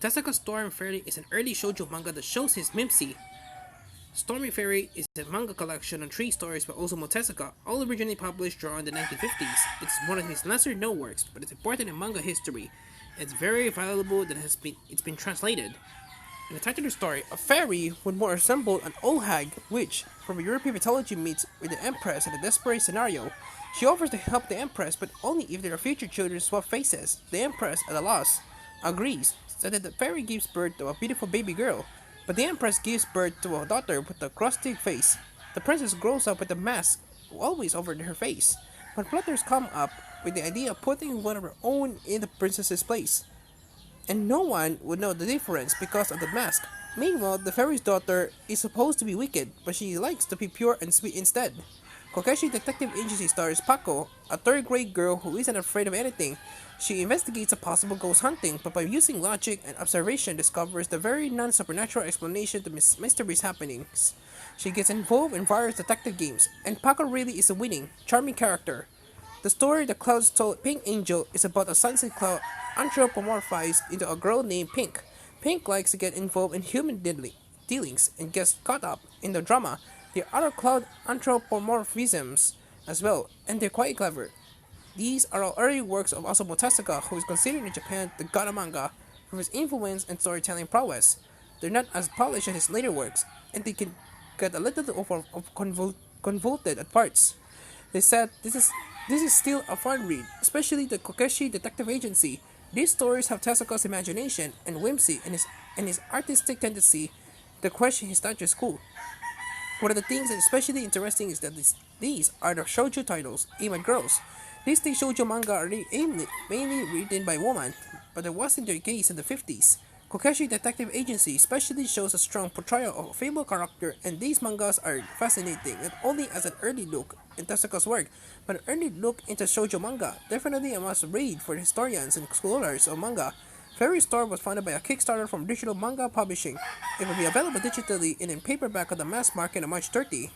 Tezuka Storm Fairy is an early shoujo manga that shows his Whimsy. Stormy Fairy is a manga collection of 3 stories by Osamu Tezuka, all originally published during the 1950s. It's one of his lesser known works, but it's important in manga history. It's very valuable that it's been translated. In the title of the story, a fairy would more resemble an old hag, which, from a European mythology, meets with the Empress in a desperate scenario. She offers to help the Empress, but only if their future children swap faces. The Empress, at a loss, agrees, so that the fairy gives birth to a beautiful baby girl, but the Empress gives birth to a daughter with a crusty face. The princess grows up with a mask always over her face, but plotters come up with the idea of putting one of her own in the princess's place, and no one would know the difference because of the mask. Meanwhile, the fairy's daughter is supposed to be wicked, but she likes to be pure and sweet instead. Kokeshi Detective Agency stars Paco, a third-grade girl who isn't afraid of anything. She investigates a possible ghost hunting, but by using logic and observation discovers the very non-supernatural explanation to mysteries happenings. She gets involved in various detective games, and Paco really is a winning, charming character. The story The Clouds Told Pink Angel is about a sunset cloud anthropomorphized into a girl named Pink. Pink likes to get involved in human dealings and gets caught up in the drama. There are other cloud anthropomorphisms as well, and they're quite clever. These are all early works of Osamu Tezuka, who is considered in Japan the god of manga for his influence and storytelling prowess. They're not as polished as his later works, and they can get a little convoluted at parts. They said this is still a fun read, especially the Kokeshi Detective Agency. These stories have Tezuka's imagination and whimsy and his artistic tendency to question his status quo. One of the things that is especially interesting is that these are the shoujo titles aimed at girls. These days shoujo manga are mainly written by women, but that wasn't the case in the 50s. Kokeshi Detective Agency especially shows a strong portrayal of a female character, and these mangas are fascinating not only as an early look in Tezuka's work, but an early look into shoujo manga. Definitely a must read for historians and scholars of manga. Fairy Star was funded by a Kickstarter from Digital Manga Publishing. It will be available digitally and in paperback on the mass market on March 30.